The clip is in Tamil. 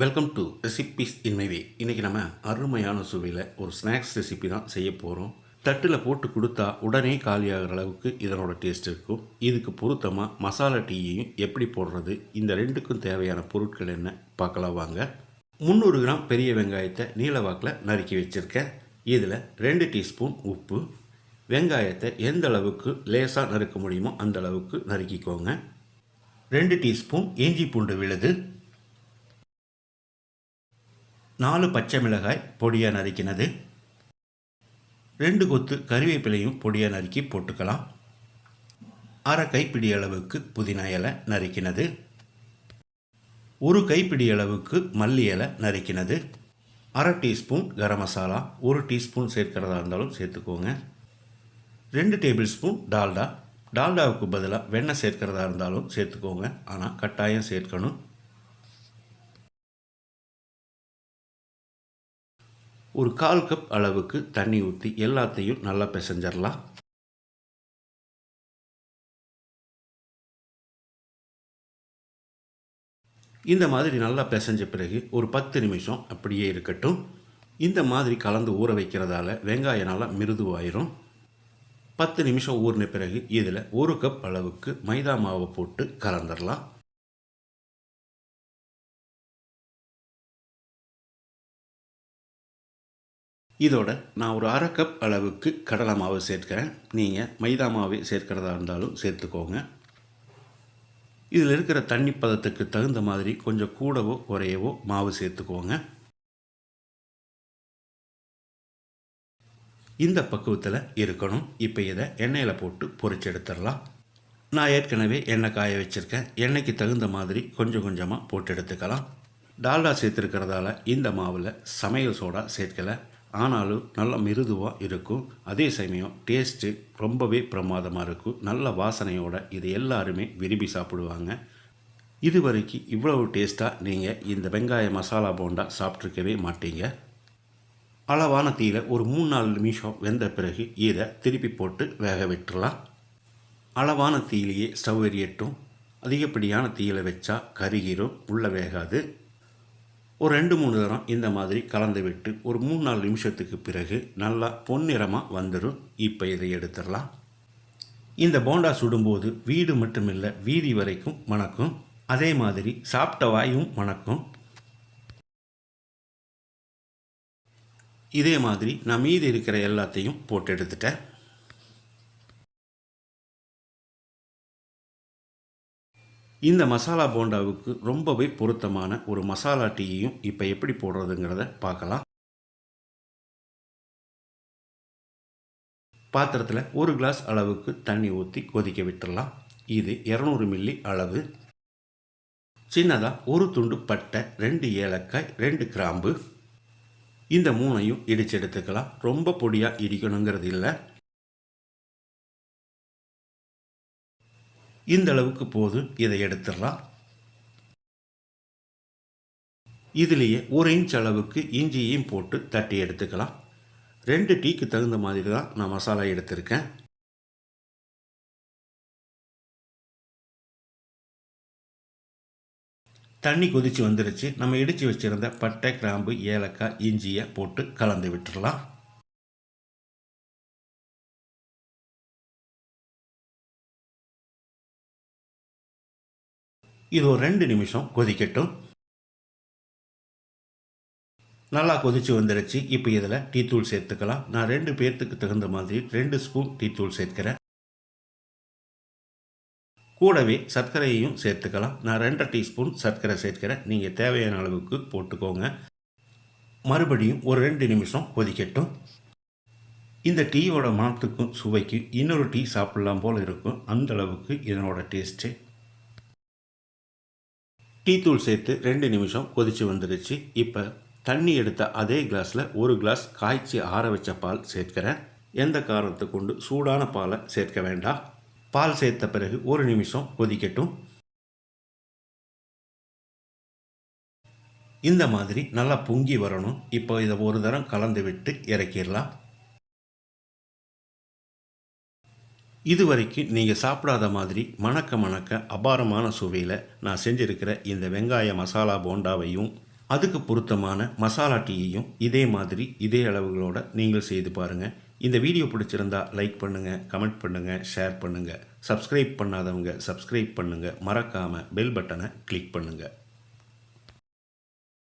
Welcome to recipes in my way. இன்றைக்கி நம்ம அருமையான சுவையில் ஒரு ஸ்நாக்ஸ் ரெசிபி தான் செய்ய போகிறோம். தட்டில் போட்டு கொடுத்தா உடனே காலியாகிற அளவுக்கு இதனோட டேஸ்ட் இருக்கும். இதுக்கு பொருத்தமாக மசாலா டீயையும் எப்படி போடுறது, இந்த ரெண்டுக்கும் தேவையான பொருட்கள் என்ன பார்க்கலாம் வாங்க. 300 கிராம் பெரிய வெங்காயத்தை நீல வாக்கில் நறுக்கி வச்சுருக்கேன். இதில் 2 டீஸ்பூன் உப்பு, வெங்காயத்தை எந்த அளவுக்கு லேசாக நறுக்க முடியுமோ அந்த அளவுக்கு நறுக்கிக்கோங்க. 2 டீஸ்பூன் இஞ்சி பூண்டு விழுது, 4 பச்சை மிளகாய் பொடியாக நறுக்கினது, 2 கொத்து கறிவேப்பிலையும் பொடியாக நறுக்கி போட்டுக்கலாம். அரை கைப்பிடி அளவுக்கு புதினா இலை நறுக்கினது, 1 கைப்பிடி அளவுக்கு மல்லி இலை நறுக்கினது, அரை டீஸ்பூன் கரம் மசாலா, 1 டீஸ்பூன் சேர்க்கிறதா இருந்தாலும் சேர்த்துக்கோங்க. 2 டேபிள் ஸ்பூன் டால்டாவுக்கு பதிலாக வெண்ணெய் சேர்க்கிறதா இருந்தாலும் சேர்த்துக்கோங்க, ஆனால் கட்டாயம் சேர்க்கணும். ஒரு 1/4 கப் அளவுக்கு தண்ணி ஊற்றி எல்லாத்தையும் நல்லா பிசைஞ்சிடலாம். இந்த மாதிரி நல்லா பிசைஞ்ச பிறகு ஒரு 10 நிமிஷம் அப்படியே இருக்கட்டும். இந்த மாதிரி கலந்து ஊற வைக்கிறதால வெங்காயம் நல்லா மிருதுவாயிரும். 10 நிமிஷம் ஊறின பிறகு இதில் 1 கப் அளவுக்கு மைதா மாவை போட்டு கலந்துடலாம். இதோட நான் ஒரு அரை கப் அளவுக்கு கடலை மாவு சேர்க்கிறேன். நீங்கள் மைதா மாவு சேர்க்கிறதா இருந்தாலும் சேர்த்துக்கோங்க. இதில் இருக்கிற தண்ணி பதத்துக்கு தகுந்த மாதிரி கொஞ்சம் கூடவோ குறையவோ மாவு சேர்த்துக்கோங்க. இந்த பக்குவத்தில் இருக்கணும். இப்போ இதை எண்ணெயில் போட்டு பொரிச்சு எடுத்துடலாம். நான் ஏற்கனவே எண்ணெய் காய வச்சுருக்கேன். எண்ணெய்க்கு தகுந்த மாதிரி கொஞ்சம் கொஞ்சமாக போட்டு எடுத்துக்கலாம். டால்டா சேர்த்துருக்கிறதால இந்த மாவில் சமையல் சோடா சேர்க்கலை. ஆனாலும் நல்லா மிருதுவாக இருக்கும். அதே சமயம் டேஸ்ட்டு ரொம்பவே பிரமாதமாக இருக்கும். நல்ல வாசனையோட இது எல்லாருமே விரும்பி சாப்பிடுவாங்க. இது வரைக்கும் இவ்வளவு டேஸ்ட்டாக நீங்கள் இந்த வெங்காய மசாலா போண்டா சாப்பிட்ருக்கவே மாட்டீங்க. அளவான தீயில ஒரு 3-4 நிமிஷம் வெந்த பிறகு இதை திருப்பி போட்டு வேக விட்டுறலாம். அளவான தீயிலேயே ஸ்டவ் எரியட்டும். அதிகப்படியான தீயில வச்சா கருகிரும், உள்ளே வேகாது. ஒரு 2-3 தரம் இந்த மாதிரி கலந்து விட்டு ஒரு 3-4 நிமிஷத்துக்கு பிறகு நல்லா பொன்னிறமாக வந்துடும். இப்போ இதை எடுத்துடலாம். இந்த போண்டா சுடும்போது வீடு மட்டுமில்லை, வீதி வரைக்கும் மணக்கும். அதே மாதிரி சாப்பிட்ட வாயும் மணக்கும். இதே மாதிரி நான் மீதி இருக்கிற எல்லாத்தையும் போட்டு எடுத்துட்டேன். இந்த மசாலா போண்டாவுக்கு ரொம்பவே பொருத்தமான ஒரு மசாலா டீயையும் இப்போ எப்படி போடுறதுங்கிறத பார்க்கலாம். பாத்திரத்தில் 1 கிளாஸ் அளவுக்கு தண்ணி ஊற்றி கொதிக்க விட்டுடலாம். இது 200 மில்லி அளவு. சின்னதாக 1 துண்டு பட்டை, 2 ஏலக்காய், 2 கிராம்பு, இந்த 3ஐயும் இடித்து எடுத்துக்கலாம். ரொம்ப பொடியாக இடிக்கணுங்கிறது இல்லை. இந்த அளவுக்கு போதும். இதை எடுத்துடலாம். இதுலேயே 1 இன்ச் அளவுக்கு இஞ்சியையும் போட்டு தட்டி எடுத்துக்கலாம். 2 டீக்கு தகுந்த மாதிரி தான் நான் மசாலா எடுத்திருக்கேன். தண்ணி கொதித்து வந்துருச்சு. நம்ம இடித்து வச்சுருந்த பட்டை, கிராம்பு, ஏலக்காய், இஞ்சியை போட்டு கலந்து விட்டுடலாம். இது ஒரு 2 நிமிஷம் கொதிக்கட்டும். நல்லா கொதித்து வந்துடுச்சு. இப்போ இதில் டீத்தூள் சேர்த்துக்கலாம். நான் 2 பேர்த்துக்கு தகுந்த மாதிரி 2 ஸ்பூன் டீத்தூள் சேர்க்கிறேன். கூடவே சர்க்கரையையும் சேர்த்துக்கலாம். நான் 2 டீஸ்பூன் சர்க்கரை சேர்க்கிறேன். நீங்கள் தேவையான அளவுக்கு போட்டுக்கோங்க. மறுபடியும் ஒரு 2 நிமிஷம் கொதிக்கட்டும். இந்த டீயோட மணத்துக்கும் சுவைக்கும் இன்னொரு டீ சாப்பிடலாம் போல் இருக்கும். அந்த அளவுக்கு இதனோட டேஸ்ட்டு. டீத்தூள் சேர்த்து 2 நிமிஷம் கொதித்து வந்துடுச்சு. இப்போ தண்ணி எடுத்த அதே கிளாஸில் 1 கிளாஸ் காய்ச்சி ஆற வச்ச பால் சேர்க்கிறேன். எந்த காரணத்தை கொண்டு சூடான பாலை சேர்க்க வேண்டாம். பால் சேர்த்த பிறகு 1 நிமிஷம் கொதிக்கட்டும். இந்த மாதிரி நல்லா பொங்கி வரணும். இப்போ இதை ஒரு தரம் கலந்து விட்டு இறக்கிடலாம். இது வரைக்கும் நீங்கள் சாப்பிடாத மாதிரி மணக்க மணக்க அபாரமான சுவையில் நான் செஞ்சுருக்கிற இந்த வெங்காய மசாலா போண்டாவையும் அதுக்கு பொருத்தமான மசாலா டீயையும் இதே மாதிரி இதே அளவுகளோட நீங்கள் செய்து பாருங்கள். இந்த வீடியோ பிடிச்சிருந்தா லைக் பண்ணுங்கள், கமெண்ட் பண்ணுங்கள், ஷேர் பண்ணுங்கள். சப்ஸ்கிரைப் பண்ணாதவங்க சப்ஸ்கிரைப் பண்ணுங்கள். மறக்காமல் பெல் பட்டனை கிளிக் பண்ணுங்கள்.